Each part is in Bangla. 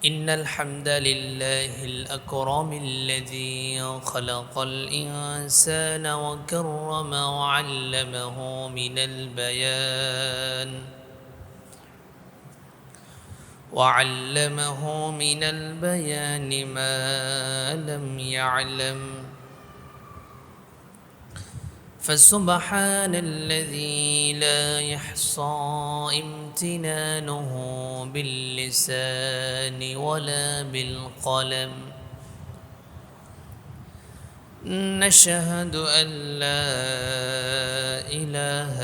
إن الحمد لله الأكرم الذي خلق الإنسان وكرم وعلمه من البيان ما لم يعلم. فسبحان الذي لا يحصى امتنانه باللسان ولا بالقلم. نشهد أن لا إله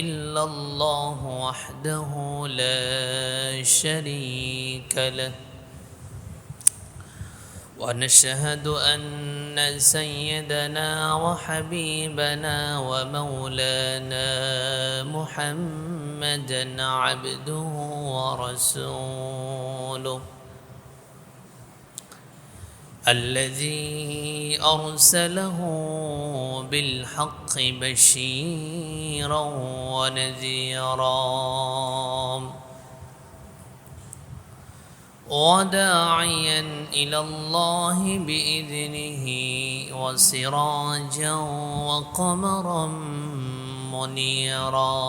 إلا الله وحده لا شريك له، ونشهد أن سيدنا وحبيبنا ومولانا محمدا عبده ورسوله، الذي أرسله بالحق بشيرا ونذيرا وداعيا إلى الله بإذنه وسراجا وقمرا منيرا.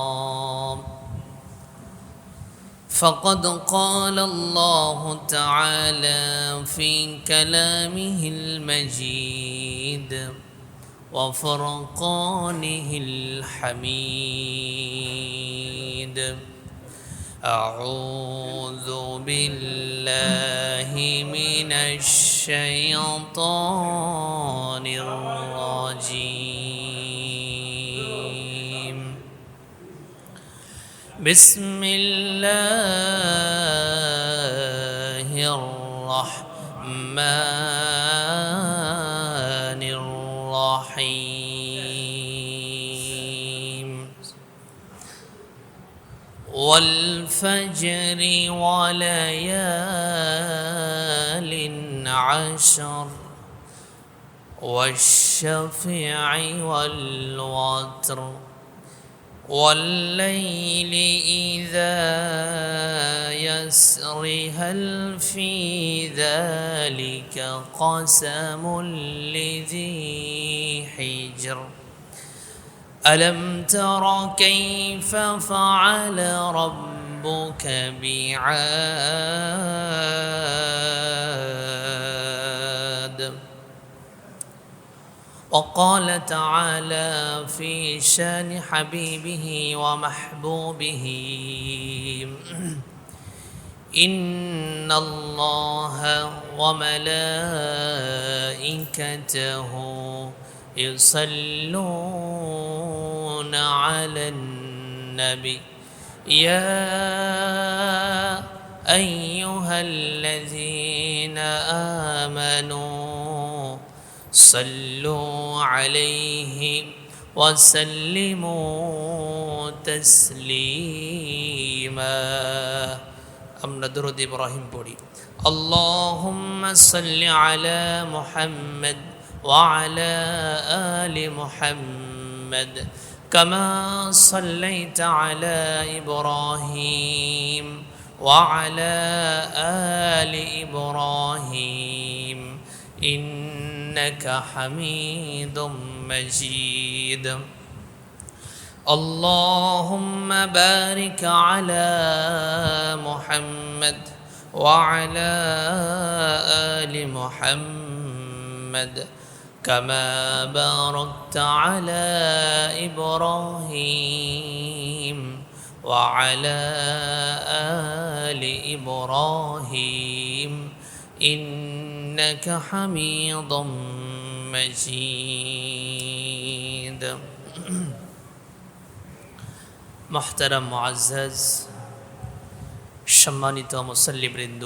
فقد قال الله تعالى في كلامه المجيد وفرقانه الحميد: أعوذ بالله من الشيطان الرجيم. بسم الله الرحمن الرحيم. والفجر وليال عشر والشفع والوتر والليل إذا يسر هل في ذلك قسم لذي حجر. ألم تر كيف فعل ربك بعاد. وقال تعالى في شان حبيبه ومحبوبه: إن الله وملائكته يصلون على النبي يا أيها الذين آمنوا صلوا عليه وسلموا تسليما. আমরা দরুদ ইব্রাহিম পড়ি। اللهم صل على محمد وعلى آل محمد كما صليت على إبراهيم وعلى آل إبراهيم إنك حميد مجيد. اللهم بارك على محمد وعلى آل محمد كما باركت على إبراهيم وعلى آل إبراهيم إنك حميد مجيد. محترم মুআজ্জাজ সম্মানিত মুসল্লিবৃন্দ,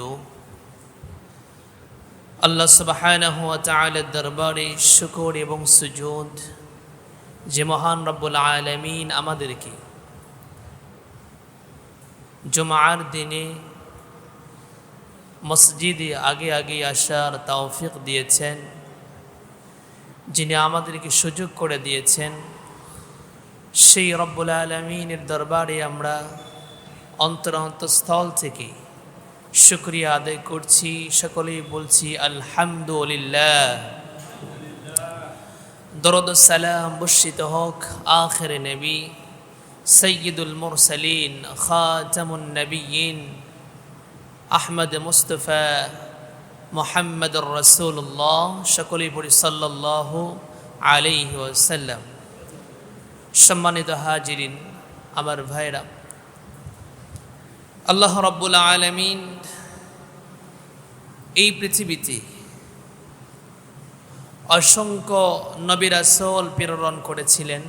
আল্লাহ সুবহানাহু ওয়া তাআলার দরবারে শুকর এবং সুজুদ যে মহান রব্বুল আলামিন আমাদেরকে জুমার দিনে মসজিদে আগে আগে আসার তৌফিক দিয়েছেন, যিনি আমাদেরকে সুযোগ করে দিয়েছেন, সেই রব্বুল আলামিনের দরবারে আমরা অন্তরস্থল থেকে শুকরিয়া আদায় করছি, সকলেই বলছি আলহামদুলিল্লাহ। দরুদ ও সালাম বর্ষিত হোক আখিরে নবী সৈয়দুল মুরসালিন খাতামুন নবিয়্যিন আহমদ মুস্তাফা মুহাম্মদুর রাসূলুল্লাহ, সকলেই পড়ি সাল্লাল্লাহু আলাইহি ওয়াসাল্লাম। সম্মানিত হাজিরিন, আমার ভাইরা, আল্লাহ রাব্বুল আলামিন এই পৃথিবীতে অসংখ্য নবী রাসূল প্রেরণ করেছিলেন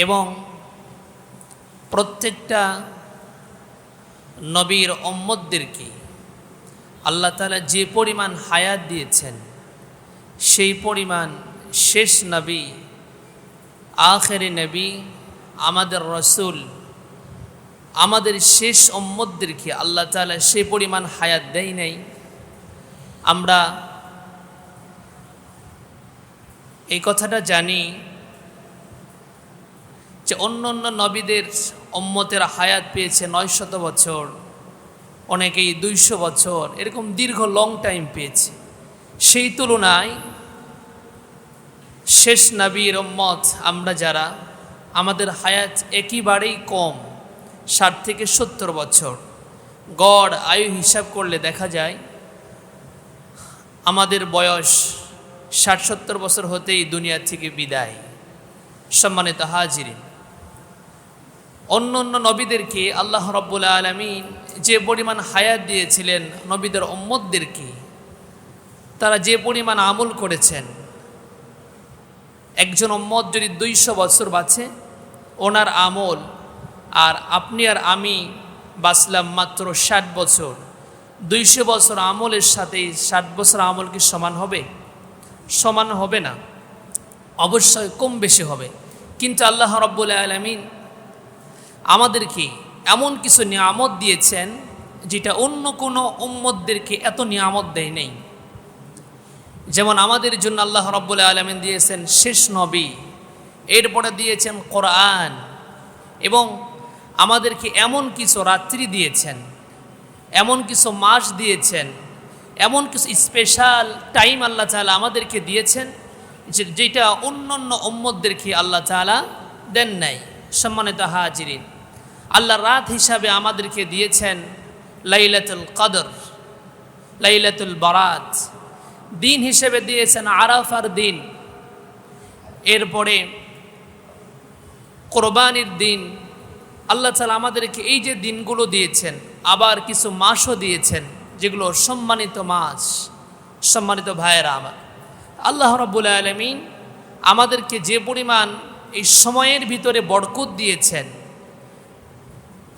এবং প্রত্যেকটা নবীর উম্মতদেরকে আল্লাহ তাআলা যে পরিমাণ হায়াত দিয়েছেন, সেই পরিমাণ শেষ নবী আখিরি নবী আমাদের রাসূল, আমাদের শেষ উম্মতদেরকে আল্লাহ তাআলা সেই পরিমাণ হায়াত দেয় নাই। আমরা এই কথাটা জানি যে অন্য অন্য নবীদের উম্মতের হায়াত পেয়েছে 900 বছর, অনেকেই 200 বছর, এরকম দীর্ঘ লং টাইম পেয়েছে। সেই তুলনায় শেষ নবীর উম্মত আমরা যারা, আমাদের হায়াত একেবারেই কম, 60 থেকে 70 বছর। গড় আয়ু হিসাব করলে দেখা যায় আমাদের বয়স 60-70 বছর হতেই দুনিয়া থেকে বিদায়। সম্মানিত হাজিরিন, অন্য অন্য নবীদেরকে আল্লাহ রাব্বুল আলামিন যে পরিমাণ হায়াত দিয়েছিলেন, নবীদের উম্মতদেরকে তারা যে পরিমাণ আমল করেছেন, একজন উম্মত যদি 200 বছর বাঁচে, ওনার আমল আর আপনি আর আমি বাঁচলাম মাত্র 60 বছর, 200 বছর আমলের সাথে 60 বছর আমল কি সমান হবে? সমান হবে না, অবশ্যই কম বেশি হবে। কিন্তু আল্লাহ রাব্বুল আলামিন আমাদেরকে এমন কিছু নিয়ামত দিয়েছেন যেটা অন্য কোনো উম্মতদেরকে এত নিয়ামত দেয় নেই। যেমন আমাদের জন্য আল্লাহ রাব্বুল আলামিন দিয়েছেন শেষ নবী, এরপরে দিয়েছেন কোরআন, এবং আমাদেরকে এমন কিছু রাত্রি দিয়েছেন, এমন কিছু মাস দিয়েছেন, এমন কিছু স্পেশাল টাইম আল্লাহ তাআলা আমাদেরকে দিয়েছেন যেটা অন্য অন্য উম্মতদেরকে আল্লাহ তাআলা দেন নাই। সম্মানিত হাজিরিন, আল্লাহ রাত হিসাবে আমাদেরকে দিয়েছেন লাইলাতুল কদর, লাইলাতুল বারাত, দিন হিসেবে দিয়েছেন আরাফার দিন, এরপরে কোরবানির দিন। আল্লাহ তাআলা আমাদেরকে এই যে দিনগুলো দিয়েছেন, আবার কিছু মাসও দিয়েছেন যেগুলো সম্মানিত মাস। সম্মানিত ভাইয়েরা আমার, আল্লাহ রাব্বুল আলামিন আমাদেরকে যে পরিমাণ এই সময়ের ভিতরে বরকত দিয়েছেন,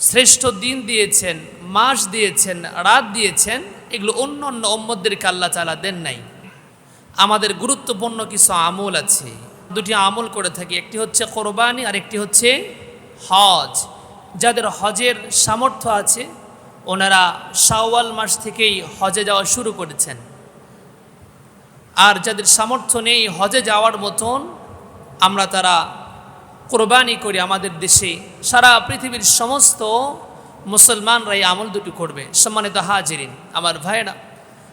শ্রেষ্ঠ দিন দিয়েছেন, মাস দিয়েছেন, রাত দিয়েছেন, এগুলো অন্য অন্য উম্মতদেরকে আল্লাহ তাআলা দেন নাই। আমাদের গুরুত্বপূর্ণ কিছু আমল আছে, দুটি আমল করে থাকি, একটি হচ্ছে কোরবানি আর একটি হচ্ছে হজ। যাদের হজের সামর্থ্য আছে ওনারা শাওয়াল মাস থেকেই হজে যাওয়া শুরু করেছেন, আর যাদের সামর্থ্য নেই হজে যাওয়ার মতন, আমরা তারা কোরবানি করি। আমাদের দেশে সারা পৃথিবীর সমস্ত মুসলমানরা এই আমল দুটি করবে। সম্মানিত হাজিরিন, আমার ভাইরা,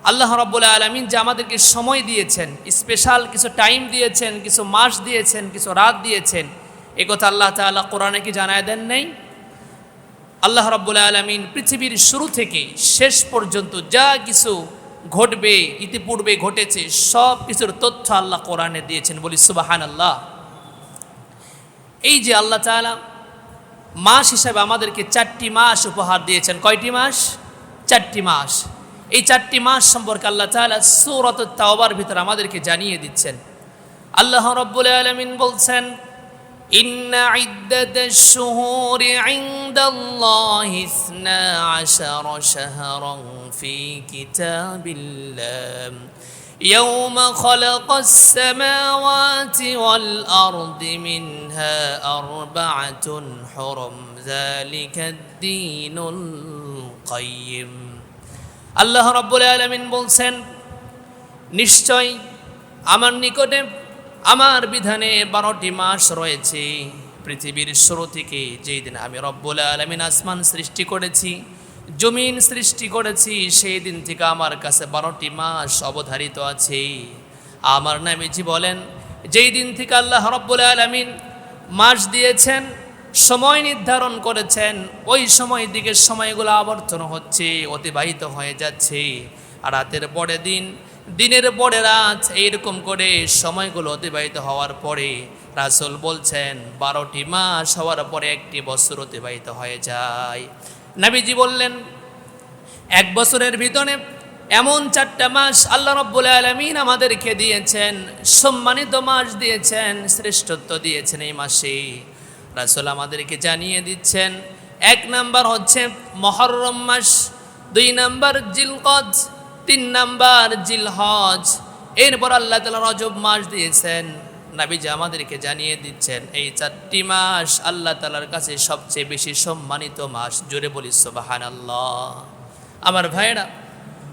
আল্লাহ রাব্বুল আলামিন যে আমাদেরকে সময় দিয়েছেন, স্পেশাল কিছু টাইম দিয়েছেন, কিছু মাস দিয়েছেন, কিছু রাত দিয়েছেন, এ কথা আল্লাহ তাআলা কোরআনে কি জানায় দেন নাই? আল্লাহ রাব্বুল আলামিন পৃথিবীর শুরু থেকে শেষ পর্যন্ত যা কিছু ঘটবে, ইতিপূর্বে ঘটেছে, সব কিছুর তথ্য আল্লাহ কোরআনে দিয়েছেন। বলি সুবহানাল্লাহ। এই যে আল্লাহ তাআলা মাস হিসাবে আমাদেরকে 4টি মাস উপহার দিয়েছেন। কয়টি মাস? 4টি মাস। এই 4টি মাস সম্পর্কে আল্লাহ তাআলা সূরাতুত তাওবার ভিতরে আমাদেরকে জানিয়ে দিচ্ছেন। আল্লাহ রাব্বুল আলামিন বলছেন, ইন্না ইদ্দাতাশ শুহুরি ইনদাল্লাহি 12 শাহরান ফি কিতাবিল্লাহ ইয়াওমা খালাকাস সামাওয়াতি ওয়াল আরদি মিনহা আরবা'তুন হুরুম যালিকাদ দীনুল কাইয়্যিম। আল্লাহ রাব্বুল আলামিন বলছেন, নিশ্চয় আমার নিকটে আমার বিধানে 12টি মাস রয়েছে, পৃথিবীর শুরু থেকে যেই দিন আমি রব্বুল আলামিন আসমান সৃষ্টি করেছি, জমিন সৃষ্টি করেছি, সেই দিন থেকে আমার কাছে 12টি মাস অবধারিত আছে। আমার নবীজি বলেন, যেই দিন থেকে আল্লাহ রব্বুল আলামিন মাস দিয়েছেন, সময় নির্ধারণ করেছেন, ওই সময় দিকে সময়গুলো আবর্তন হচ্ছে, অতিবাহিত হয়ে যাচ্ছে। আর রাতের পরে দিন, দিনের পরে রাত, এইরকম করে সময়গুলো অতিবাহিত হওয়ার পরে রাসূল বলছেন 12টি মাস হওয়ার পরে একটি বছর অতিবাহিত হয়ে যায়। নবীজি বললেন, এক বছরের ভিতরে এমন 4টা মাস আল্লাহ রাব্বুল আলামিন আমাদেরকে দিয়েছেন, সম্মানিত মাস দিয়েছেন, শ্রেষ্ঠত্ব দিয়েছেন এই মাসে। রাসূল আমাদেরকে জানিয়ে দিচ্ছেন, 1 নাম্বার হচ্ছে মুহররম মাস, 2 নাম্বার জিলকদ, 3 নাম্বার জিলহজ, এরপর আল্লাহ তাআলা রজব মাস দিয়েছেন। নবীজি আমাদেরকে জানিয়ে দিচ্ছেন, এই 4টি মাস আল্লাহ তাআলার কাছে সবচেয়ে বেশি সম্মানিত মাস। জোরে বলি সুবহানাল্লাহ। আমার ভাইরা,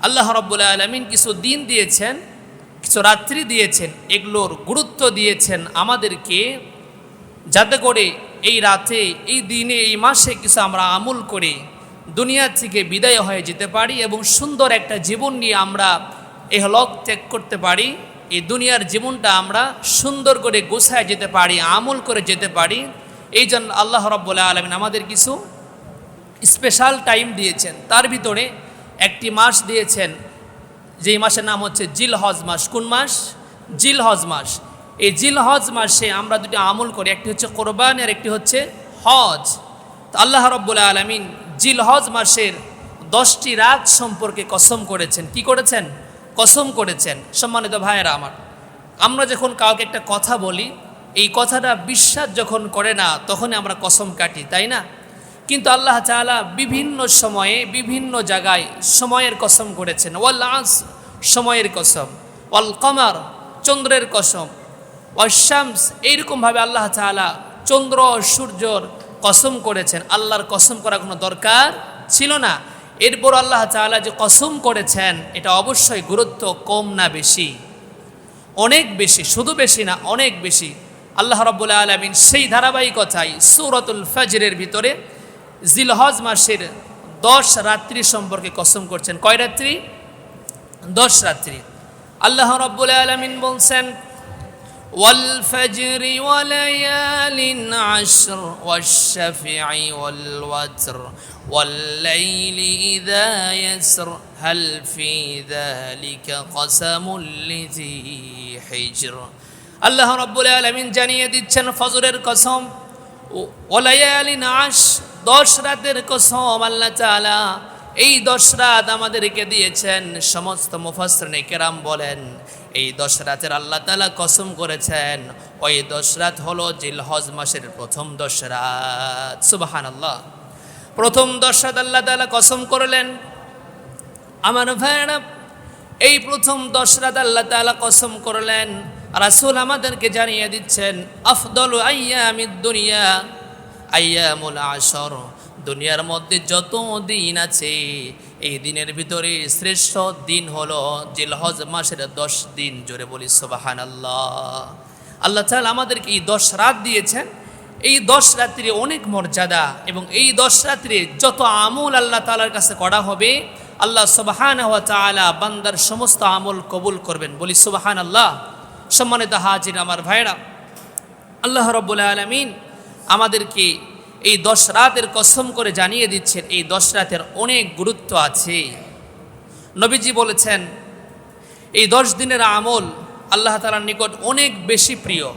আল্লাহ রাব্বুল আলামিন কিছু দিন দিয়েছেন, কিছু রাত্রি দিয়েছেন, এগুলোর গুরুত্ব দিয়েছেন আমাদেরকে, যাতে করে এই রাতে, এই দিনে, এই মাসে কিছু আমরা আমল করে দুনিয়া থেকে বিদায় হয়ে যেতে পারি এবং সুন্দর একটা জীবন নিয়ে আমরা ইহলোক ত্যাগ করতে পারি। এই দুনিয়ার জীবনটা আমরা সুন্দর করে গোছায় যেতে পারি, আমল করে যেতে পারি। এই জন্য আল্লাহ রাব্বুল আলামিন আমাদের কিছু স্পেশাল টাইম দিয়েছেন। তার ভিতরে একটি মাস দিয়েছেন, যেই মাসের নাম হচ্ছে জিলহজ মাস। কোন মাস? জিলহজ মাস। এই জিলহজ মাসে আমরা দুটি আমল করি, একটি হচ্ছে কোরবান আর একটি হচ্ছে হজ। তো আল্লাহ রাব্বুল আলামিন জিলহজ মাসের 10টি রাত সম্পর্কে কসম করেছেন। কি করেছেন? কসম করেছেন। সম্মানিত ভাইয়েরা আমার, আমরা যখন কাউকে একটা কথা বলি, এই কথাটা বিশ্বাস যখন করে না, তখনই আমরা কসম কাটি, তাই না? কিন্তু আল্লাহ তাআলা বিভিন্ন সময়ে বিভিন্ন জায়গায় সময়ের কসম করেছেন। ওয়াল আসর, সময়ের কসম, ওয়াল কমার, চন্দ্রের কসম, ওয়াল শামস, এইরকমভাবে আল্লাহ তাআলা চন্দ্র সূর্যর কসম করেছেন। আল্লাহর কসম করার কোনো দরকার ছিল না। এরপর আল্লাহ তাআলা যে কসম করেছেন, এটা অবশ্যই গুরুত্ব কম না বেশি? অনেক বেশি, শুধু বেশি না, অনেক বেশি। আল্লাহ রাব্বুল আলামিন সেই ধারাবাহিকতায় সূরাতুল ফজরের ভিতরে জিলহজ মাসের 10 রাত্রি সম্পর্কে কসম করছেন। কয় রাত্রি? 10 রাত্রি। আল্লাহ রাব্বুল আলামিন বলছেন, ওয়াল ফজরি ওয়া লায়ালিন আশর ওয়াশ-শাফিঈ ওয়াল ওয়াতর ওয়াল লাইলি ইযা ইয়াসর হাল ফি যালিকা কসামুল লিযি হিজর। আল্লাহ রাব্বুল আলামিন জানিয়ে দিচ্ছেন ফজরের কসম, ওয়া লায়ালিন আশর, 10 রাতের কসম আল্লাহ তাআলা এই 10 রাত আমাদেরকে দিয়েছেন। সমস্ত মুফাসসিরিনে কেরাম বলেন, এই 10 রাতের আল্লাহ তাআলা কসম করেছেন, ওই 10 রাত হলো জিলহজ মাসের প্রথম 10 রাত। সুবহানাল্লাহ। প্রথম 10 রাত আল্লাহ তাআলা কসম করলেন। আমার ভাইরা, এই প্রথম 10 রাত আল্লাহ তাআলা কসম করলেন। রাসূল আমাদেরকে জানিয়ে দিচ্ছেন, আফদলু আইয়ামিদ দুনিয়া আইয়ামুল আশর, দুনিয়ার মধ্যে যত দিন আছে, এই দিনের ভিতরে শ্রেষ্ঠ দিন হলো জিলহজ মাসের 10 দিন। জোরে বলি সুবহানাল্লাহ। আল্লাহ তাআলা আমাদেরকে এই 10 রাত দিয়েছেন। এই 10 রাত্রি অনেক মর্যাদা, এবং এই 10 রাত্রি যত আমল আল্লাহ তাআলার কাছে করা হবে, আল্লাহ সুবহানাহু ওয়া তাআলা বান্দার সমস্ত আমল কবুল করবেন। বলি সুবহানাল্লাহ। সম্মানিত হাজির আমার ভাইরা, আল্লাহ রাব্বুল আলামিন আমাদেরকে এই 10 রাতের কসম করে জানিয়ে দিচ্ছেন, এই 10 রাতের অনেক গুরুত্ব আছে। নবীজি বলেছেন, এই 10 দিনের আমল আল্লাহ তাআলার নিকট অনেক বেশি প্রিয়,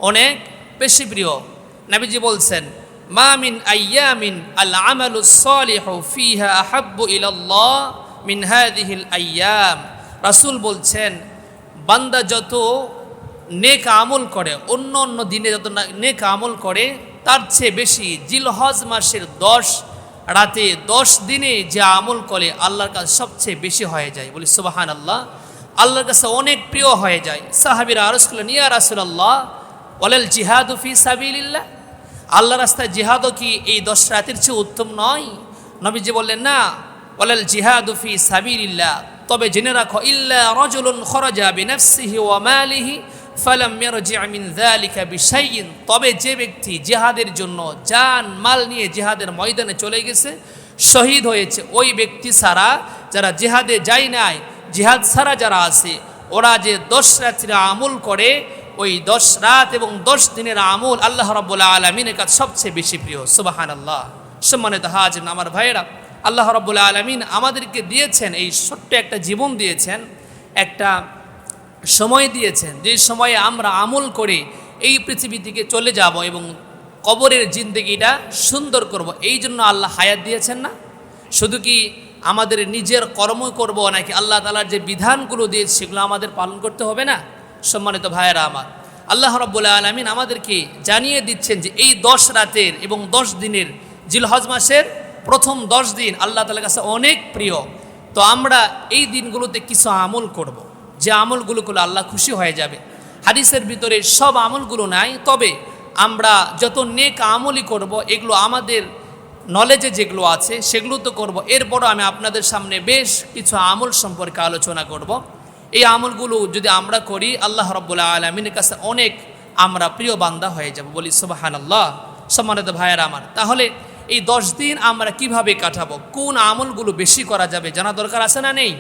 অনেক বেশি প্রিয়। নবীজি বলছেন, মা মিন আইয়ামিন আল আমালুস সালিহু ফিহা আহাব্বু ইলাল্লাহ মিন হাযিহিল আইয়াম। রাসূল বলছেন, বান্দা যত নেক আমল করে, অন্য অন্য দিনে যত নেক আমল করে, তার চেয়ে বেশি জিলহজ মাসের 10 রাতে 10 দিনে যে আমল করে আল্লাহর কাছে সবচেয়ে বেশি হয়ে যায়। বলি সুবহানাল্লাহ। আল্লাহর কাছে অনেক প্রিয় হয়ে যায়। সাহাবীরা আরজ করলেন, ইয়া রাসূলুল্লাহ, ওয়ালাল জিহাদু ফি সাবিলিল্লাহ, আল্লাহর রাস্তায় জিহাদও কি এই 10 রাতের চেয়ে উত্তম নয়? নবীজি বললেন, না, ওয়ালাল জিহাদু ফি সাবিলিল্লাহ, তবে জেনে রাখো, ইল্লা রাজুলুন খরাজা বিনাফসিহি ওয়া মালিহি ফালাম ইয়ারজি' মিন যালিকা বিশাইইন, তবে যে ব্যক্তি জিহাদের জন্য জান মাল নিয়ে জিহাদের ময়দানে চলে গেছে, শহীদ হয়েছে, ওই ব্যক্তি ছাড়া যারা জিহাদে যায় নাই, জিহাদ ছাড়া যারা আছে, ওরা যে 10 রাত্রির আমল করে, ওই 10 রাত এবং 10 দিনের আমল আল্লাহ রাব্বুল আলামিনের কাছে সবচেয়ে বেশি প্রিয়। সুবহানাল্লাহ। সম্মানিত হাজিরিন, আমার ভাইয়েরা, আল্লাহ রাব্বুল আলামিন আমাদেরকে দিয়েছেন, এই ছোট্ট একটা জীবন দিয়েছেন, একটা সময় দিয়েছেন, যে সময়ে আমরা আমল করে এই পৃথিবী থেকে চলে যাব এবং কবরের জিন্দেগিটা সুন্দর করব। এই জন্য আল্লাহ হায়াত দিয়েছেন না? শুধু কি আমাদের নিজের কর্ম করব, নাকি আল্লাহ তাআলার যে বিধানগুলো দিয়েছে সেগুলো আমাদের পালন করতে হবে না? সম্মানিত ভাইয়েরা আমার, আল্লাহ রাব্বুল আলামিন আমাদেরকে জানিয়ে দিচ্ছেন যে এই 10 রাতের এবং 10 দিনের জিলহজ মাসের প্রথম 10 দিন আল্লাহ তাআলার কাছে অনেক প্রিয়। তো আমরা এই দিনগুলোতে কিছু আমল করব, যে আমলগুলো করলে আল্লাহ খুশি হয়ে যাবে। হাদিসের ভিতরে সব আমলগুলো নাই, তবে আমরা যত নেক আমলই করব, এগুলো আমাদের নলেজে যেগুলো আছে সেগুলো তো করব। এরপরও আমি আপনাদের সামনে বেশ কিছু আমল সম্পর্কে আলোচনা করব। এই আমলগুলো যদি আমরা করি, আল্লাহ রাব্বুল আলামিনের কাছে অনেক আমরা প্রিয় বান্দা হয়ে যাব। বলি সুবহানাল্লাহ। সম্মানিত ভাইয়েরা আমার, তাহলে এই 10 দিন আমরা কিভাবে কাটাবো, কোন আমলগুলো বেশি করা যাবে জানা দরকার আছে না নেই?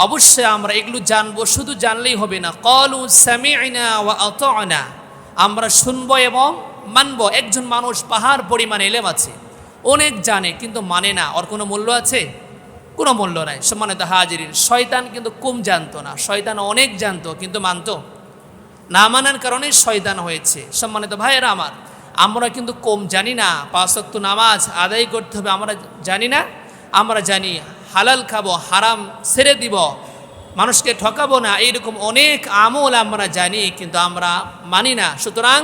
অবশ্যই আমরা এগুলো জানবো, শুধু জানলেই হবে না। ক্বালু সামি'না ওয়া আতা'না, আমরা শুনবো এবং মানবো। একজন মানুষ পাহাড় পরিমাণ ইলম আছে, অনেক জানে কিন্তু মানে না, ওর কোনো মূল্য আছে? কোনো মূল্য নাই। সম্মানিত হাজিরিন, শয়তান কিন্তু কম জানতো না, শয়তান অনেক জানতো কিন্তু মানতো না, মানার কারণে শয়তান হয়েছে। সম্মানিত ভাইয়েরা আমার, আমরা কিন্তু কম জানি না। 5 ওয়াক্ত নামাজ আদায় করতে হবে আমরা জানি না। আমরা জানি হালাল খাবো, হারাম ছেড়ে দিব, মানুষকে ঠকাবো না, এইরকম অনেক আমল আমরা জানি কিন্তু আমরা মানি না। সুতরাং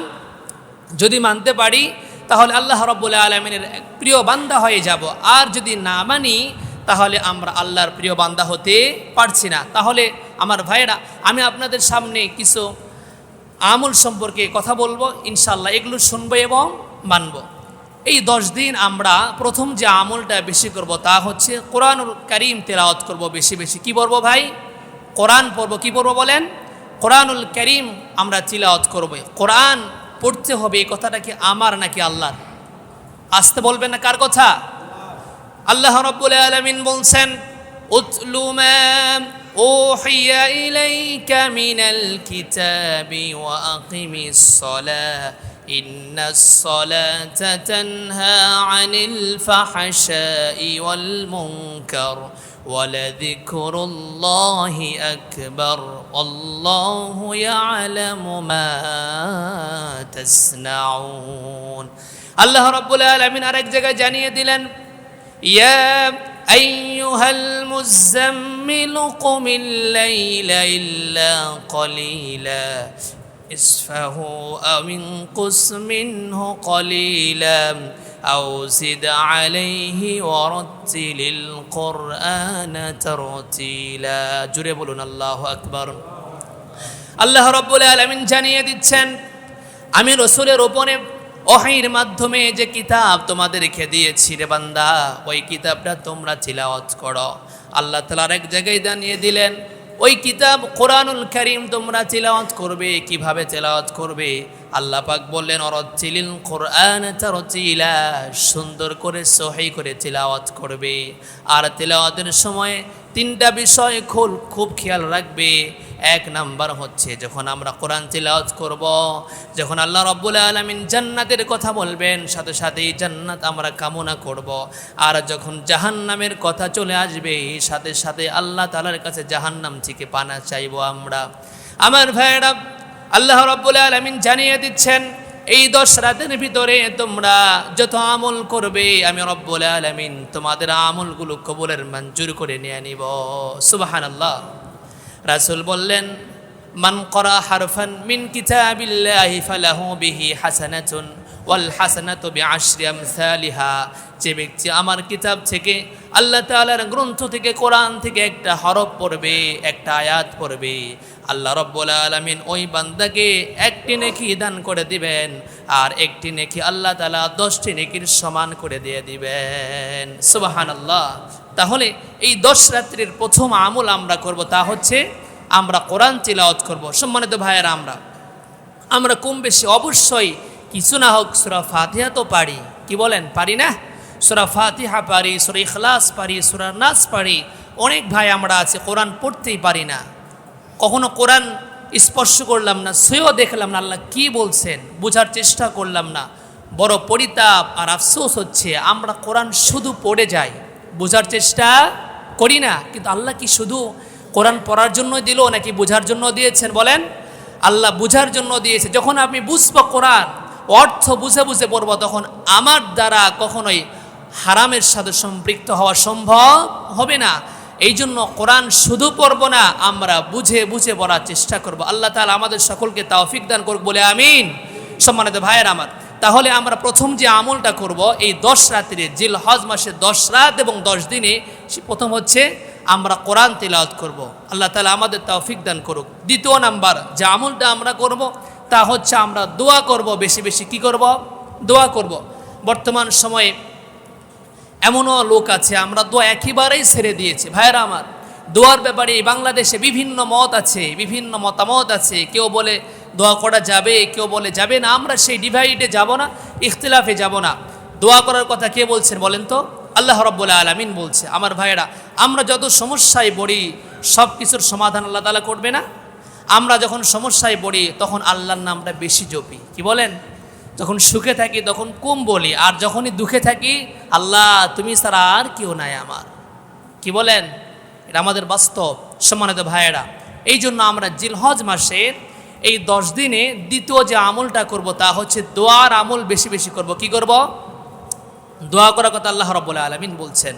যদি মানতে পারি তাহলে আল্লাহ রাব্বুল আলামিনের প্রিয় বান্দা হয়ে যাব, আর যদি না মানি তাহলে আমরা আল্লাহর প্রিয় বান্দা হতে পারছি না। তাহলে আমার ভাইয়েরা, আমি আপনাদের সামনে কিছু আমল সম্পর্কে কথা বলবো, ইনশাআল্লাহ এগুলো শুনবো এবং মানব। এই 10 দিন আমরা প্রথম যে আমলটা বেশি করব তা হচ্ছে কোরআনুল কারীম তেলাওয়াত করব বেশি বেশি। কি পড়ব ভাই? কোরআন পড়ব। কি পড়ব বলেন? কোরআনুল কারীম আমরা তিলাওয়াত করব। কোরআন পড়তে হবে, এই কথাটা কি আমার নাকি আল্লাহর? আসতে বলবেন না, কার কথা? আল্লাহ রাব্বুল আলামিন বলছেন, উতলু মা উহিয়া ইলাইকা মিনাল কিতাবি ওয়া আকিমিস সালাহ ইন্নাস সালাতা তানহা আনিল ফাহশাই ওয়াল মুনকার ওয়ালাযিকরুল্লাহি আকবার আল্লাহু ইয়ালামু মা তাসনাউন। আল্লাহ রাব্বুল আলামিন আরেক জায়গায় জানিয়ে দিলেন, ইয়া আইয়ুহাল মুযাম্মিল কুমিল লাইলা ইল্লা কলিলা ইসফাহু আও ইনকুস মিনহু কলিলা আও জিদ আলাইহি ওয়ারাত্তিলিল কুরআনা তারতিলা। জুড়ে বলুন আল্লাহু আকবার। আল্লাহ রাব্বুল আলামিন জানিয়ে দিচ্ছেন, আমি রাসূলের উপরে ওহীর মাধ্যমে যে কিতাব তোমাদেরকে দিয়েছি রে বান্দা, ওই কিতাবটা তোমরা তিলাওয়াত করো। আল্লাহ তাআলা এক জায়গায় জানিয়ে দিলেন, ওই কিতাব কোরআনুল কারীম তোমরা তিলাওয়াত করবে। কিভাবে তিলাওয়াত করবে? আল্লাহ পাক বললেন, ওয়ারাত্তিলিল কুরআনা তারতিলা, সুন্দর করে সহি করে তিলাওয়াত করবে। আর তিলাওয়াতের সময় 3টা বিষয় খুব খেয়াল রাখবে। 1 নাম্বার হচ্ছে, যখন আমরা কোরআন তিলাওয়াত করব, যখন আল্লাহ রাব্বুল আলামিন জান্নাতের কথা বলবেন, সাথে সাথেই জান্নাত আমরা কামনা করব। আর যখন জাহান্নামের কথা চলে আসবে, সাথে সাথে আল্লাহ তাআলার কাছে জাহান্নাম থেকে পানা চাইব আমরা। আমার ভাইরা, আল্লাহ রাব্বুল আলামিন জানিয়ে দিচ্ছেন, এই 10 রাতের ভিতরে তোমরা যত আমল করবে, আমি রব্বুল আলামিন তোমাদের আমলগুলো কবুলের মঞ্জুর করে নিয়ে নিব। সুবহানাল্লাহ। রাসূল বললেন, মান ক্বারা হারফান মিন কিতাবিল্লাহি ফালাহু বিহি হাসানাতুন ওয়াল হাসানাতু বিআশরি আমসালিহা। যে ব্যক্তি আমার কিতাব থেকে, আল্লাহ তাআলার গ্রন্থ থেকে, কোরআন থেকে একটা হরফ পড়বে, একটা আয়াত পড়বে, আল্লাহ রাব্বুল আলামিন ওই বান্দাকে 1টি নেকি দান করে দিবেন, আর 1টি নেকি আল্লাহ তাআলা 10টি নেকির সমান করে দিয়ে দিবেন। সুবহানাল্লাহ। তাহলে এই 10 রাত্রির প্রথম আমল আমরা করব, তা হচ্ছে আমরা কোরআন তিলাওয়াত করব। সম্মানিত ভাইয়েরা, আমরা আমরা কম বেশি অবশ্যই কিছু না হোক সূরা ফাতিহা তো পারি, কি বলেন, পারি না? সূরা ফাতিহা পারি, সূরা ইখলাস পারি, সূরা নাস পারি। অনেক ভাই আমরা আছে কোরআন পড়তেই পারি না, কখনো কোরআন স্পর্শ করলাম না, ছুঁয়েও দেখলাম না আল্লাহ কি বলছেন, বোঝার চেষ্টা করলাম না। বড় পরিতাপ আর আফসোস হচ্ছে আমরা কোরআন শুধু পড়ে যাই, বোঝার চেষ্টা করি না। কিন্তু আল্লাহ কি শুধু কোরআন পড়ার জন্য দিল নাকি বোঝার জন্য দিয়েছেন বলেন? আল্লাহ বোঝার জন্য দিয়েছে। যখন আমি বুঝবো কোরআন অর্থ বুঝে বুঝে পড়বো, তখন আমার দ্বারা কখনোই হারামের সাথে সম্পৃক্ত হওয়া সম্ভব হবে না। এই জন্য কোরআন শুধু পড়বো না, আমরা বুঝে বুঝে পড়ার চেষ্টা করব। আল্লাহ তাআলা আমাদের সকলকে তৌফিক দান করুক বলে আমিন। সম্মানিত ভাইয়ের আমার, তাহলে আমরা প্রথম যে আমলটা করব এই 10 রাত্রে, জিলহজ মাসের 10 রাত এবং 10 দিনে, প্রথম হচ্ছে আমরা কোরআন তিলাওয়াত করব। আল্লাহ তাআলা আমাদের তৌফিক দান করুক। দ্বিতীয় নাম্বার যে আমলটা আমরা করব তা হচ্ছে আমরা দোয়া করব, বেশি বেশি কি করব? দোয়া করব। বর্তমান সময়ে এমনও লোক আছে আমরা দোয়া একেবারেই ছেড়ে দিয়েছি। ভাইয়েরা আমার, দোয়ার ব্যাপারে বাংলাদেশে বিভিন্ন মত আছে, বিভিন্ন মতামত আছে। কেউ বলে দোয়া করা যাবে, কেউ বলে যাবে না। আমরা সেই ডিভাইডে যাব না, ইখতিলাফে যাব না। দোয়া করার কথা কে বলছেন বলেন তো? আল্লাহ রাব্বুল আলামিন বলছে। আমার ভাইয়েরা, আমরা যত সমস্যায় পড়ি সব কিছুর সমাধান আল্লাহ তাআলা করবে না? আমরা যখন সমস্যায় পড়ি তখন আল্লাহর নামটা বেশি জপি, কি বলেন? যখন সুখে থাকি তখন কম বলি, আর যখনই দুঃখে থাকি আল্লাহ তুমি ছাড়া আর কেউ নাই আমার, কি বলেন? এটা আমাদের বাস্তব। সম্মানিত ভাইয়েরা, এই জন্য আমরা জিলহজ মাসের এই 10 দিনে দ্বিতীয় যে আমলটা করব তা হচ্ছে দোয়ার আমল বেশি বেশি করব। কি করব? দোয়া করার কথা আল্লাহ রাব্বুল আলামিন বলছেন।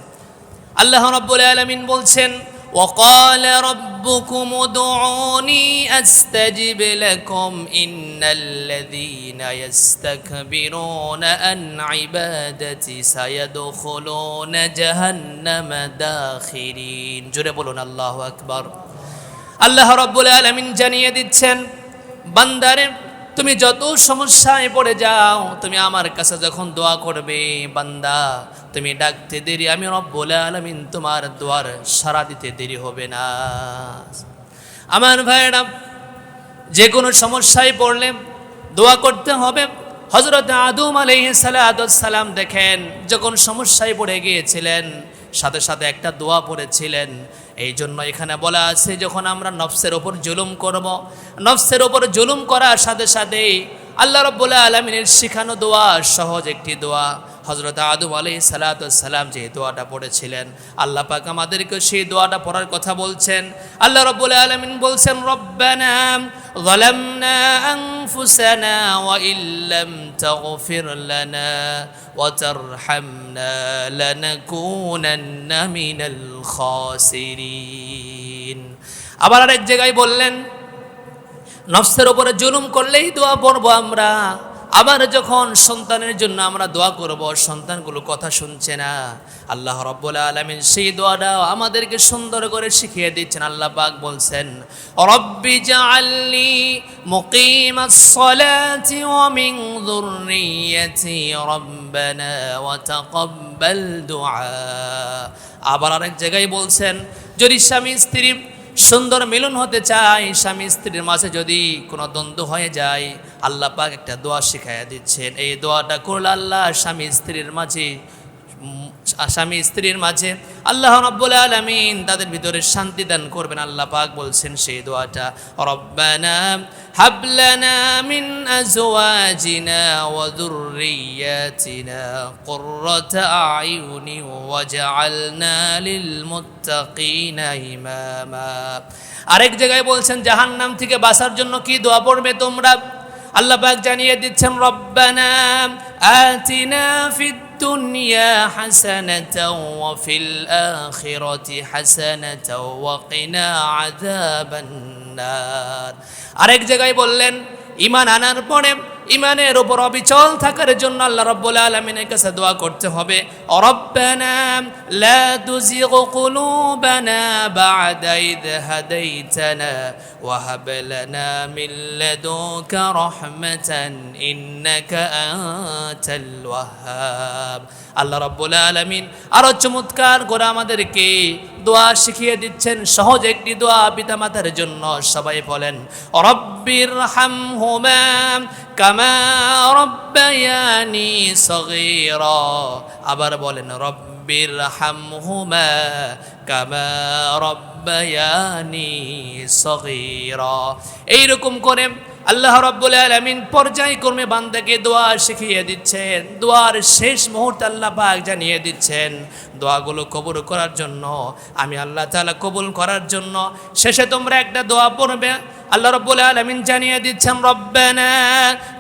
আল্লাহ রাব্বুল আলামিন বলছেন, وقال ربكم ادعوني أستجب لكم إن الذين يستكبرون عن عبادتي سيدخلون جهنم داخرين। জোরে বলুন আল্লাহু আকবার। আল্লাহ রাব্বুল আলামিন জানিয়ে দিচ্ছেন, বান্দারে তুমি যত সমস্যায় পড়ে যাও, তুমি আমার কাছে যখন দোয়া করবে বান্দা, তুমি ডাকতে দেরি, আমি রব্বুল আলামিন তোমার দোয়ার সাড়া দিতে দেরি হবে না। আমার ভাইরা, যে কোনো সমস্যায় পড়লে দোয়া করতে হবে। হযরত আদম আলাইহিস সালাম দেখেন যখন সমস্যায় পড়ে গিয়েছিলেন সাথে সাথে একটা দোয়া পড়েছিলেন। এই জন্য এখানে বলা আছে যখন আমরা নফসের ওপর জুলুম করব, নফসের ওপর জুলুম করার সাথে সাথে আল্লাহ রাব্বুল আলামিনের শিখানো দোয়া, সহজ একটি দোয়া। হযরত আদম আলাইহিস সালাম যে দোয়াটা পড়েছিলেন, আল্লাহ পাক আমাদেরকে সেই দোয়াটা পড়ার কথা বলছেন। আল্লাহ রাব্বুল আলামিন বলছেন, রব্বানা যালামনা আনফুসানা ওয়া ইল্লাম তাগফির লানা ওয়া তারহামনা লানাকুনান্না মিনাল খাসিরিন। আবার আরেক জায়গায় বললেন, নফসের উপরে জুলুম করলেই দোয়া পড়বো আমরা। আবার যখন সন্তানের জন্য আমরা দোয়া করব, সন্তানগুলো কথা শুনছে না, আল্লাহ রাব্বুল আলামিন সেই দোয়াটা আমাদেরকে সুন্দর করে শিখিয়ে দিচ্ছেন। আল্লাহ পাক বলছেন, রব্বি জাআলনি মুকিমাস সালাতি ওয়া মিন যুররিয়্যাতি রব্বানা ওয়া তাকাব্বাল দুআ। আবার আরেক জায়গায় বলছেন, যদি স্বামী স্ত্রী সুন্দর মিলন হতে চায়, স্বামী স্ত্রীর মাঝে যদি কোনো দ্বন্দ্ব হয়ে যায়, আল্লাহ পাক একটা দোয়া শিখাইয়া দিচ্ছেন। এই দোয়াটা করলে আল্লাহ স্বামী স্ত্রীর মাঝে আল্লাহ রাব্বুল আলামিন তাদের ভিতরে শান্তি দান করবেন। আল্লাহ পাক বলছেন সেই দোয়াটা, রব্বানা হাব লানা মিন আজওয়াজিনা ওয়া যুররিয়্যাতিনা কুররাতা আয়ুনি ওয়াজআলনা লিল মুত্তাকিনা ইমামা। আরেক জায়গায় বলছেন জাহান্নাম থেকে বাঁচার জন্য কি দোয়া পড়বে তোমরা? আল্লাহ পাক জানিয়ে দিচ্ছেন, রব্বানা আতিনা ফিদ দুনিয়া হাসানাতাও ওয়া ফিল আখিরাতি হাসানাতাও ওয়া কিনা আযাবান নার। আরেক জায়গায় বললেন, ঈমান আনার পরে ঈমানের উপর অবিচল থাকার জন্য আল্লাহ রাব্বুল আলামিনের কাছে দোয়া করতে হবে, রব্বানা লা তুযিগ কুলুবানা বা'দা ইয হাদাইতানা ওয়া হাব লানা মিন লাদুনকা রাহমাতান ইন্নাকা আনতাল ওয়াহ্হাব। আল্লাহ রাব্বুল আলামিন আরো চমৎকার করে আমাদেরকে দোয়া শিখিয়ে দিচ্ছেন, সহজ একটি দোয়া পিতামাতার জন্য। সবাই বলেন রব্বির হামহুমা কামা রব্বায়ানি সগীরা। আবার বলেন রব্বির হামহুমা কামা রব্বায়ানি সগীরা। এইরকম করে আল্লাহ রাব্বুল আলামিন পর্যায়ক্রমে বান্দাকে দোয়া শিখিয়ে দিচ্ছেন। দোয়ার শেষ মুহূর্তে আল্লাহ পাক জানিয়ে দিচ্ছেন দোয়াগুলো কবুল করার জন্য, আমি আল্লাহ তাআলা কবুল করার জন্য শেষে তোমরা একটা দোয়া পড়বে। আল্লাহ রাব্বুল আলামিন জানিয়ে দিচ্ছেন রব্বানা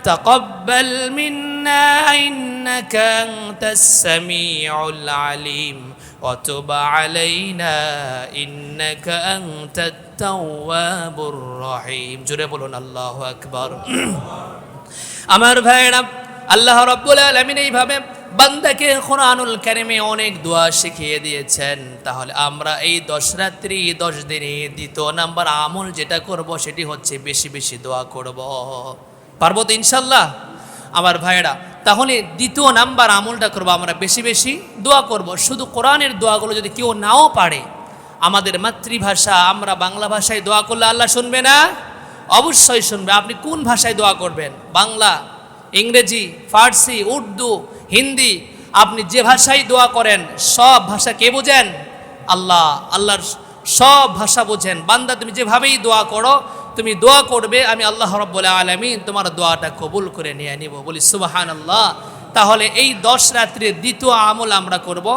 তাকাব্বাল মিন্না ইন্নাকা আনতাস সামিউল আলিম ওয়া তুব আলাইনা ইন্নাকা আনতাত তাওয়াবুর রহিম। জোরে বলুন আল্লাহু আকবার। আমার ভাইরা, আল্লাহ রাব্বুল আলামিন এইভাবে বান্দাকে কোরআনুল কারীমে অনেক দোয়া শিখিয়ে দিয়েছেন। তাহলে আমরা এই 10 রাত্রি 10 দিনে দ্বিতীয় নাম্বার আমল যেটা করব সেটি হচ্ছে বেশি বেশি দোয়া করব। পারবো তো ইনশাআল্লাহ আমার ভাইরা? তাহলে দ্বিতীয় নাম্বার আমলটা করব আমরা বেশি বেশি দোয়া করব। শুধু কোরআনের দোয়াগুলো যদি কেউ নাও পারে, আমাদের মাতৃভাষা আমরা বাংলা ভাষায় দোয়া করলে আল্লাহ শুনবে না? অবশ্যই শুনবে। আপনি কোন ভাষায় দোয়া করবেন? বাংলা, ইংরেজি, ফার্সি, উর্দু, হিন্দি, আপনি যে ভাষায় দোয়া করেন সব ভাষা কে বোঝেন? আল্লাহ। আল্লাহর সব ভাষা বোঝেন। বান্দা তুমি যেভাবেই দোয়া করো, তুমি দোয়া করবে, আমি আল্লাহ রাব্বুল আলামিন তোমার দোয়াটা কবুল করে নিয়ে নিব। বলি সুবহানাল্লাহ। তাহলে এই 10 রাত্রির দ্বিতীয় আমল আমরা করব,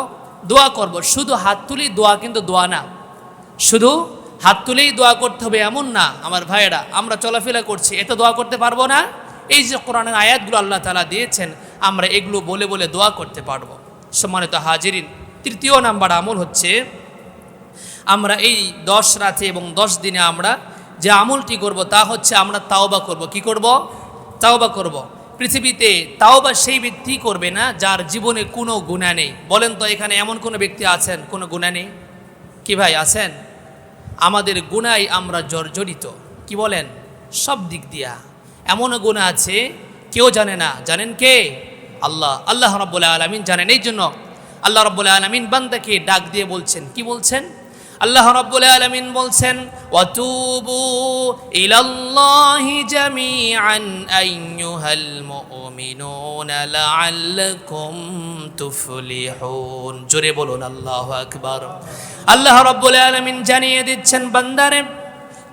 দোয়া করব। শুধু হাত তুলি দোয়া কিন্তু দোয়া না, শুধু হাত তুলেই দোয়া করতে হবে এমন না। আমার ভাইয়েরা, আমরা চলাফেরা করছি, এত দোয়া করতে পারবো না? এই যে কোরআনের আয়াতগুলো আল্লাহ তাআলা দিয়েছেন, আমরা এগুলো বলে বলে দোয়া করতে পারবো। সম্মানিত হাজিরিন, তৃতীয় নাম্বার আমল হচ্ছে আমরা এই 10 রাতে এবং 10 দিনে আমরা যে আমলটি করব তা হচ্ছে আমরা তাওবা করব। কি করব? তাওবা করব। পৃথিবীতে তাওবা সেই ব্যক্তি করবে না যার জীবনে কোনো গুনাহ নেই। বলেন তো এখানে এমন কোনো ব্যক্তি আছেন কোনো গুনাহ নেই? কি ভাই আছেন? আমাদের গুনায় আমরা জর্জরিত। কি বলেন? সব দিক দিয়া এমনও গুনাহ আছে কেউ জানে না। জানেন কে? আল্লাহ। আল্লাহ রাব্বুল আলামিন জানেন। এই জন্য আল্লাহ রাব্বুল আলামিন বান্দাকে ডাক দিয়ে বলছেন, কি বলছেন? আল্লাহ রাব্বুল আলামিন বলছেন ওয়াতুবু ইলাল্লাহি জামিআন আইয়ুহাল মুমিনুনা লাআল্লাকুম তুফলিহুন। জোরে বলুন আল্লাহু আকবার। আল্লাহ রাব্বুল আলামিন জানিয়ে দিচ্ছেন বান্দারে,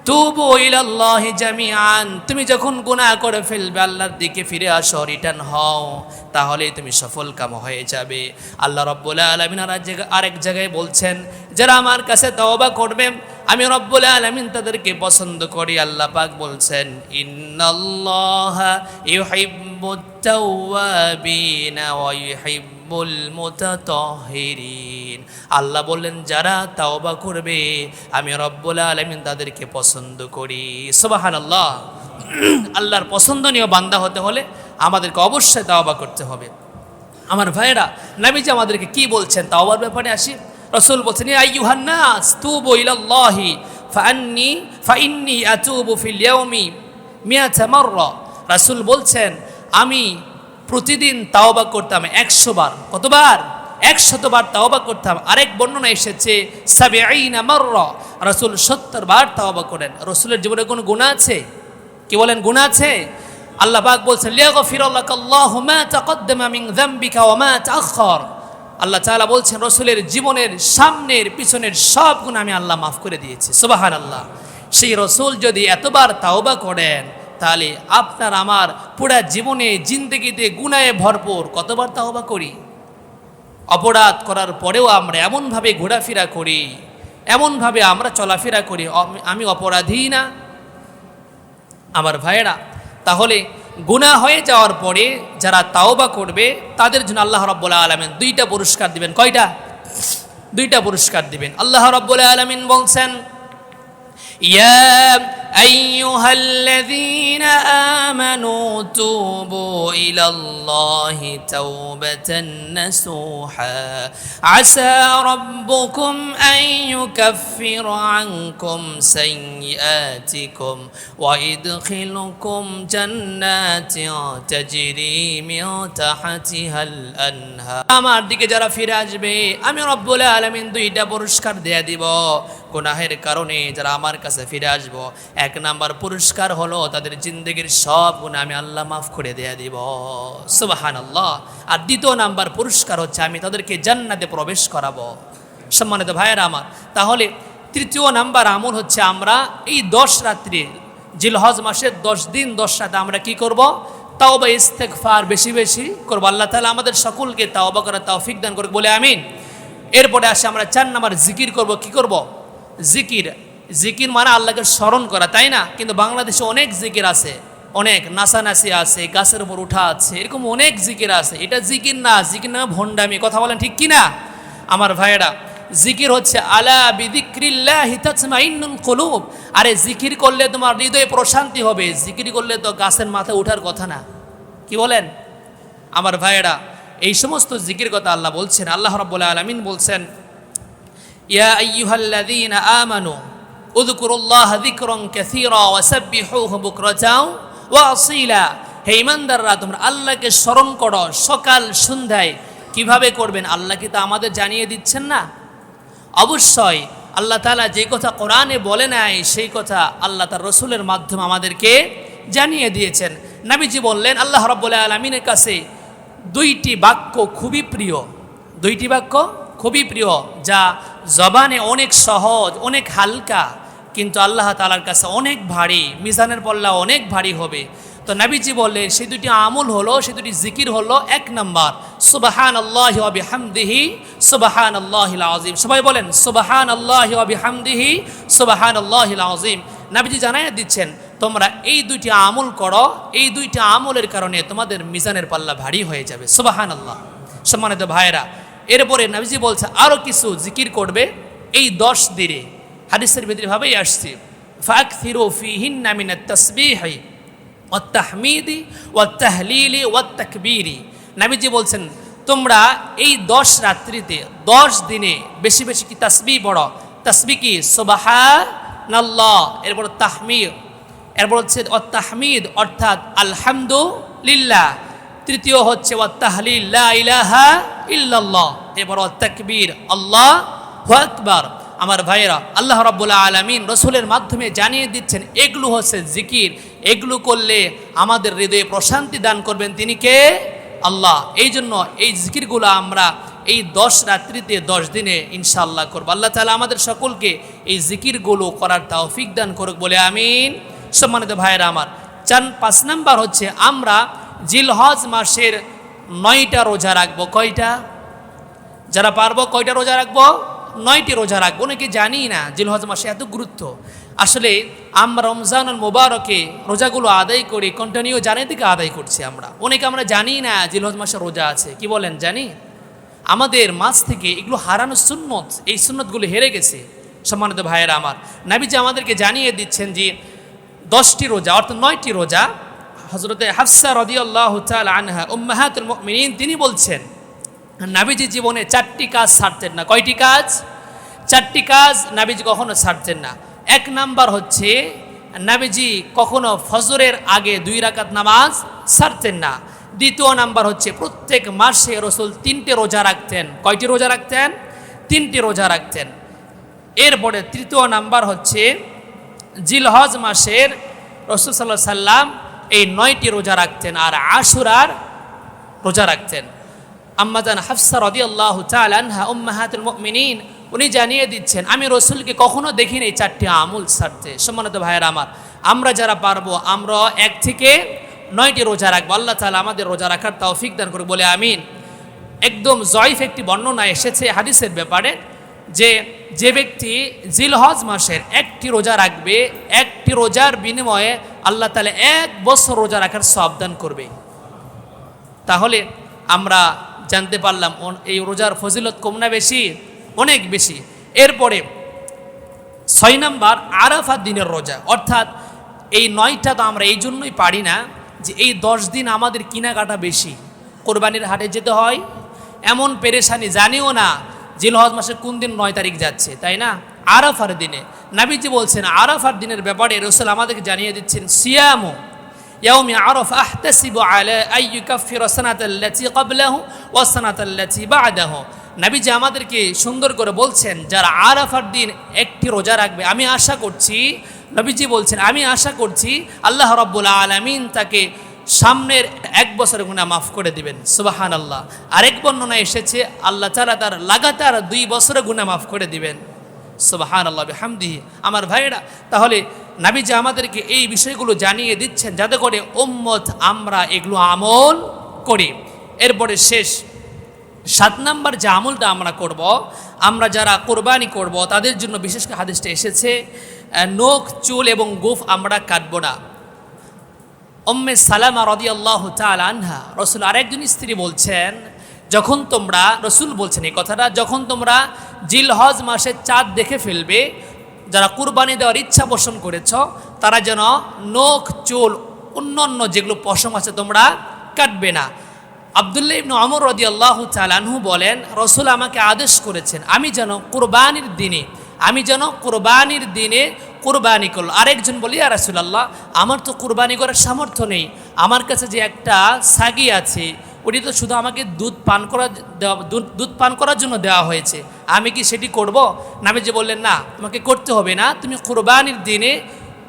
তুবু ইলাল্লাহি জামিআন, তুমি যখন গুনাহ করে ফেলবে আল্লাহর দিকে ফিরে আসো, রিটার্ন হও, তাহলেই তুমি সফল কাম হয়ে যাবে। আল্লাহ রাব্বুল আলামিন আরেক জায়গায় বলছেন, যারা আমার কাছে তওবা করবে আমি রব্বুল আলামিন তাদেরকে পছন্দ করি। আল্লাহ পাক বলছেন ইন্নাল্লাহা ইউহিব্বুত তাওয়াবিনা ওয়া ইউহিব্বুল মুতাতাহহিরিন। আল্লাহ বললেন যারা তাওবা করবে আমি রব্বুল আলামিন তাদেরকে পছন্দ করি। সুবহানাল্লাহ। আল্লাহর পছন্দনীয় বান্দা হতে হলে আমাদেরকে অবশ্যই তাওবা করতে হবে। আমার ভাইয়েরা, নবীজি আমাদেরকে কি বলছেন তাওবার ব্যাপারে আসি। রাসূল বলছেন ইয়া আইয়ুহান নাস তুবু ইলাল্লাহি ফাইন্নী আতুবু ফিল ইয়াউমি মিআতা মাররা। রাসূল বলছেন আমি প্রতিদিন তাওবা করতাম 100 বার। কতবার? 100 বার তাওবা করতাম। আরেক বর্ণনা এসেছে 70 মাররা, রাসূল 70 বার তাওবা করেন। রাসূলের জীবনে কোনো গুনাহ আছে? কি বলেন গুনাহ আছে? আল্লাহ পাক বলছেন লিয়াগফিরাল্লাকাল্লাহু মা তাকদ্দামা মিন যামবিকা ওয়া মা তাআখার। আল্লাহ তাআলা বলছেন রাসূলের জীবনের সামনের পিছনের সব গুনাহ আমি আল্লাহ মাফ করে দিয়েছি। সুবহানাল্লাহ। সেই রাসূল যদি এতবার তাওবা করেন তাহলে আপনার আমার পুরা জীবনে জিন্দেগিতে গুনাহে ভরপুর কতবার তাওবা করি? অপরাধ করার পরেও আমরা এমনভাবে ঘোরাফেরা করি, এমনভাবে আমরা চলাফেরা করি, আমি অপরাধী না? আমার ভাইয়েরা, তাহলে গুনাহ হয়ে যাওয়ার পরে যারা তাওবা করবে তাদের জন্য আল্লাহ রাব্বুল আলামিন 2টা পুরস্কার দিবেন। কয়টা? 2টা পুরস্কার দিবেন। আল্লাহ রাব্বুল আলামিন বলছেন ইয়া أيها الذين آمنوا توبوا إلى الله توبة نصوحا عسى ربكم أن يكفر عنكم سيئاتكم ويدخلكم جنات تجري من تحتها الأنهار আমার দিকে যারা ফিরে আসবে আমি রব্বুল আলামিন দুইটা পুরস্কার দিয়ে দিব। গুনাহের কারণে যারা আমার কাছে ফিরে আসবো, এক নাম্বার পুরস্কার হলো তাদের জিন্দেগির সব গুনাহ আমি আল্লাহ মাফ করে দিয়ে দিব, সুবহানাল্লাহ। আর দ্বিতীয় নাম্বার পুরস্কার হচ্ছে আমি তাদেরকে জান্নাতে প্রবেশ করাবো। সম্মানিত ভাইয়েরা আমার, তাহলে তৃতীয় নাম্বার আমল হচ্ছে আমরা এই 10 রাত্রি জিলহজ মাসের 10 দিন 10 রাত আমরা কি করব? তাওবা ইস্তেগফার বেশি বেশি করব। আল্লাহ তাআলা আমাদের সকলকে তাওবা করার তৌফিক দান করুক বলে আমিন। এরপরে আসে আমরা 4 নাম্বার জিকির করব। কি করব? জিকির। জিকির মানে আল্লাহকে স্মরণ করা, তাই না? কিন্তু বাংলাদেশে অনেক জিকির আছে, অনেক নাচানাচি আছে, গাছের উপর উঠা আছে, এরকম অনেক জিকির আছে। এটা জিকির না, জিকির নামে ভণ্ডামি। কথা বলেন ঠিক কি না আমার ভাইয়েরা? জিকির হচ্ছে আলা বিযিক্রিল্লাহি তাতমাইন্নুল কুলুব। আরে জিকির করলে তোমার হৃদয়ে প্রশান্তি হবে, জিকির করলে তো গাছের মাথায় ওঠার কথা না। কি বলেন আমার ভাইয়েরা? এই সমস্ত জিকির কথা আল্লাহ বলছেন। আল্লাহ রাব্বুল আলামিন বলছেন, ইয়া আইয়ুহাল্লাযীনা আমানু উযকুরুল্লাহা যিকরান কাসীরা ওয়াসাব্বিহুহু বুকরাতাও ওয়া আসীলা। হে ঈমানদাররা, তোমরা আল্লাহকে স্মরণ করো সকাল সন্ধ্যায়। কিভাবে করবেন? আল্লাহ কি তা আমাদের জানিয়ে দিচ্ছেন না? অবশ্যই আল্লাহ তাআলা যে কথা কোরআনে বলে নাই সেই কথা আল্লাহ তার রসুলের মাধ্যমে আমাদেরকে জানিয়ে দিয়েছেন। নবীজি বললেন, আল্লাহ রাব্বুল আলামিনের কাছে 2টি বাক্য খুবই প্রিয়, 2টি বাক্য খুবই প্রিয়, যা জবানে অনেক সহজ, অনেক হালকা, কিন্তু আল্লাহ তাআলার কাছে অনেক ভারী, মিজানের পাল্লা অনেক ভারী হবে। তো নবীজি বললেন সেই 2টি আমল হলো, সেই 2টি জিকির হলো, 1 নাম্বার সুবহানাল্লাহি ওয়া বিহামদিহি সুবহানাল্লাহিল আযীম। সবাই বলেন সুবহানাল্লাহি ওয়া বিহামদিহি সুবহানাল্লাহিল আযীম। নবীজি জানাইয়া দিচ্ছেন তোমরা এই 2টি আমল করো, এই 2টি আমলের কারণে তোমাদের মিজানের পাল্লা ভারী হয়ে যাবে। সুবহানাল্লাহ। সম্মানিত ভাইরা, এরপরে নবীজি বলছে আরো কিছু জিকির করবে এই 10 দিনে। হাদিসের ভিতরে ভাবেই আসছে, ফাকথিরু ফীহিন্না মিনাত তাসবিহি ওয়াত তাহমিদি ওয়াত তাহলিলি ওয়াত তাকবীরি। নবীজি বলছেন তোমরা এই 10 রাত্রিতে 10 দিনে বেশি বেশি কি তাসবিহ পড়ো। তাসবিহ কি? সুবহানাল্লাহ, এরপর তাহমিদ, এরপর হচ্ছে ওয়াত তাহমিদ অর্থাৎ আলহামদুলিল্লাহ, তৃতীয় হচ্ছে ওয়াত তাহলিল লা ইলাহা ইল্লাল্লাহ, এরপর ওয়াত তাকবীর আল্লাহু আকবার। আমার ভাইয়েরা, আল্লাহ রাব্বুল আলামিন রসুলের মাধ্যমে জানিয়ে দিচ্ছেন এগুলো হচ্ছে জিকির, এগুলো করলে আমাদের হৃদয়ে প্রশান্তি দান করবেন তিনি কে? আল্লাহ। এই জন্য এই জিকিরগুলো আমরা এই 10 রাত্রিতে 10 দিনে ইনশাআল্লাহ করব। আল্লাহ তাআলা আমাদের সকলকে এই জিকিরগুলো করার তৌফিক দান করুক বলে আমিন। সম্মানিত ভাইয়েরা আমার, 5 নাম্বার হচ্ছে আমরা জিলহজ মাসের 9টা রোজা রাখবো। কয়টা? যারা পারবো কয়টা রোজা রাখবো? 9টি রোজা রাখবো। অনেকে জানি না জিলহজ মাসে এত গুরুত্ব। আসলে আমরা রমজানুল মুবারকে রোজাগুলো আদায় করি, কন্টিনিউ জানি থেকে আদায় করছি আমরা। অনেকে আমরা জানি না জিলহজ মাসে রোজা আছে। কি বলেন? জানি? আমাদের মাঝ থেকে এগুলো হারানো সুন্নত, এই সুন্নতগুলো হেরে গেছে। সম্মানিত ভাইয়েরা আমার, নবীজি আমাদেরকে জানিয়ে দিচ্ছেন যে 10টি রোজা অর্থাৎ 9টি রোজা। হযরতে হাফসা রাদিয়াল্লাহু তাআলা আনহা উম্মাহাতুল মুমিনিন তিনি বলছেন নবীজি জীবনে 4টি কাজ ছাড়তেন না। কয়টি কাজ? 4টি কাজ নবীজি কখনো ছাড়তেন না। 1 নাম্বার হচ্ছে নবীজি কখনো ফজরের আগে 2 রাকাত নামাজ ছাড়তেন না। দ্বিতীয় নাম্বার হচ্ছে প্রত্যেক মাসে রাসূল 3টে রোজা রাখতেন। কয়টি রোজা রাখতেন? 3টে রোজা রাখতেন। এরপরে তৃতীয় নাম্বার হচ্ছে জিলহজ মাসের রাসূল সাল্লাল্লাহু আলাইহি সাল্লাম এই 9টি রোজা রাখতেন আর আশুরার রোজা রাখতেন। আম্মাজান হাফসা রাদিয়াল্লাহু তাআলা আনহা উম্মাহাতুল মুমিনিন উনি জানিয়ে দিচ্ছেন আমি রাসূলকে কখনো দেখিনি এই 4টি আমল ছাড়তে। সম্মানিত ভাইয়েরা আমার, আমরা যারা পারবো আমরা 1 থেকে 9টি রোজা রাখবো। আল্লাহ তাআলা আমাদের রোজা রাখার তৌফিক দান করুক বলে আমিন। একদম জয়ীফ একটি বর্ণনা এসেছে হাদিসের ব্যাপারে যে ব্যক্তি জিলহজ মাসের 1টি রোজা রাখবে, 1টি রোজার বিনিময়ে আল্লাহ তাআলা 1 বছর রোজা রাখার সওয়াব দান করবে। তাহলে আমরা জানতে পারলাম এই রোজার ফজিলত কম না বেশি? অনেক বেশি। এরপরে 6 নাম্বার আরাফার দিনের রোজা, অর্থাৎ এই 9টা তো আমরা এই জন্যই পারি না যে এই 10 দিন আমাদের কেনাকাটা বেশি, কোরবানির হাটে যেতে হয়, এমন পেরেশানি, জানিও না জিলহজ মাসের কোন দিন 9 তারিখ যাচ্ছে, তাই না? আরাফার দিনে নবীজি বলছেন, আরাফার দিনের ব্যাপারে রাসূল আমাদেরকে জানিয়ে দিচ্ছেন, সিয়ামু ইয়াউমি আরাফা আহতাসিবু আলা আইয়ুকাফিরা সানাতাল্লাতী ক্বাবলাহু ওয়া সানাতাল্লাতী বা'দাহু। নবীজি আমাদেরকে সুন্দর করে বলছেন, যারা আরাফার দিন একটি রোজা রাখবে, আমি আশা করছি, নবীজি বলছেন, আমি আশা করছি আল্লাহ রাব্বুল আলামিন তাকে সামনের 1 বছরের গুনাহ মাফ করে দিবেন। সুবহানাল্লাহ। আরেক বর্ণনায় এসেছে আল্লাহ তাআলা তার লাগাতার 2 বছরের গুনাহ মাফ করে দিবেন। সুবহানাল্লাহ বিহামদিহি। আমার ভাইরা, তাহলে নবীজি আমাদেরকে এই বিষয়গুলো জানিয়ে দিচ্ছেন যাতে করে উম্মত আমরা এগুলো আমল করি। এরপরে শেষ 7 নাম্বার যে আমলটা আমরা করব, আমরা যারা কোরবানি করব তাদের জন্য বিশেষ করে হাদিসটা এসেছে, নখ, চুল এবং গোঁফ আমরা কাটবো না। উম্মে সালামা রাদিয়াল্লাহু তাআলা আনহা, রাসূল আরেকজন স্ত্রী বলছেন, যখন তোমরা, রাসূল বলছেন এই কথাটা, যখন তোমরা জিলহজ মাসের চাঁদ দেখে ফেলবে, যারা কুরবানি দেওয়ার ইচ্ছা পোষণ করেছ তারা যেন নখ, চুল, অন্যান্য যেগুলো পশম আছে তোমরা কাটবে না। আব্দুল্লাহ ইবনে ওমর রাদিয়াল্লাহু তাআলা আনহু বলেন, রাসূল আমাকে আদেশ করেছেন আমি যেন কুরবানির দিনে কুরবানি করল। আরেকজন বলি, ইয়া রাসূলুল্লাহ, আমার তো কুরবানি করার সামর্থ্য নেই, আমার কাছে যে একটা ছাগি আছে ওটি তো শুধু আমাকে দুধ পান করার জন্য দেওয়া হয়েছে, আমি কি সেটি করব? নবীজি বললেন, না, তোমাকে করতে হবে না, তুমি কুরবানির দিনে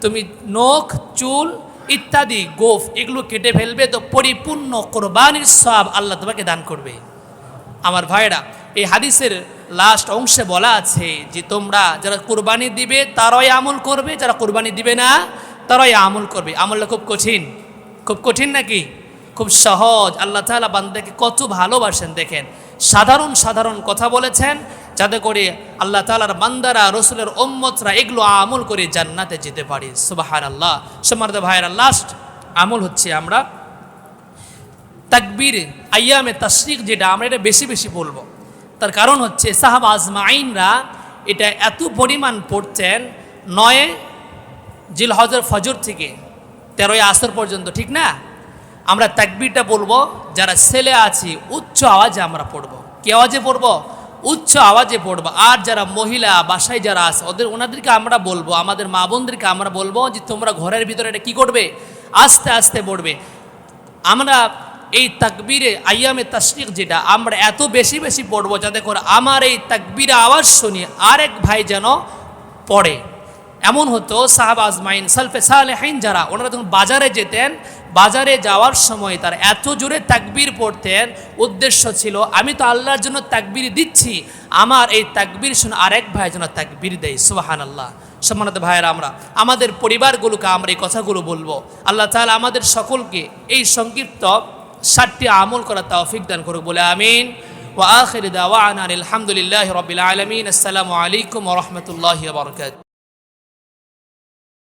তুমি নখ, চুল ইত্যাদি, গোঁফ এগুলো কেটে ফেলবে, তো পরিপূর্ণ কোরবানির সওয়াব আল্লাহ তোমাকে দান করবে। আমার ভাইরা, এই হাদিসের লাস্ট অংশে বলা আছে যে তোমরা যারা কোরবানি দিবে তারাই আমল করবে, যারা কোরবানি দিবে না তারাই আমল করবে। আমলটা খুব কঠিন নাকি? খুব সহজ। আল্লাহ তাআলা বান্দাকে কত ভালোবাসেন দেখেন, সাধারণ কথা বলেছেন যাতে করে আল্লাহ তাআলার বান্দারা, রাসূলের উম্মতরা এগুলো আমল করে জান্নাতে যেতে পারে। সুবহানাল্লাহ। সম্মানিত ভাইরা, লাস্ট আমল হচ্ছে আমরা তাকবীর আইয়ামে তাশরিক, যেটা আমরা এটা বেশি বেশি বলবো। তার কারণ হচ্ছে সাহাবা আজমাইনরা এটা এত পরিমাণ পড়তেন, 9 জিলহজের ফজর থেকে 13 আসর পর্যন্ত, ঠিক না? আমরা তাকবীরটা বলবো, যারা ছেলে আছি উচ্চ আওয়াজে আমরা পড়বো। কি আওয়াজে পড়বো? উচ্চ আওয়াজে পড়বো। আর যারা মহিলা বাসায় যারা আছে ওনাদেরকে আমরা বলবো, আমাদের মা বোনদেরকে আমরা বলবো যে তোমরা ঘরের ভিতরে এটা কী করবে? আস্তে আস্তে পড়বে। আমরা এই তাকবীরে আইয়ামে তাশরিক যেটা আমরা এত বেশি বেশি পড়বো যাতে করে আমার এই তাকবীরে আওয়াজ শুনি আরেক ভাই যেন পড়ে। এমন হতো সাহাবা আজমাইন, সালফে সালেহিন যারা, ওনারা যখন বাজারে যেতেন, বাজারে যাওয়ার সময় তার এত জোরে তাকবীর পড়তেন, উদ্দেশ্য ছিল আমি তো আল্লাহর জন্য তাকবীর দিচ্ছি, আমার এই তাকবীর শুনে আরেক ভাই যেন তাকবীর দেয়। সুবহানাল্লাহ। সম্মানিত ভাইয়েরা, আমরা আমাদের পরিবারগুলোকে আমরা এই কথাগুলো বলবো। আল্লাহ তাআলা আমাদের সকলকে এই সংক্ষিপ্ত 7টি আমল করার তৌফিক দান করুক বলে আমিন। ওয়া আখিরু দাওয়ানা আলহামদুলিল্লাহি রাব্বিল আলামিন। আসসালামু আলাইকুম ওয়া রাহমাতুল্লাহি ওয়া বারাকাতুহু।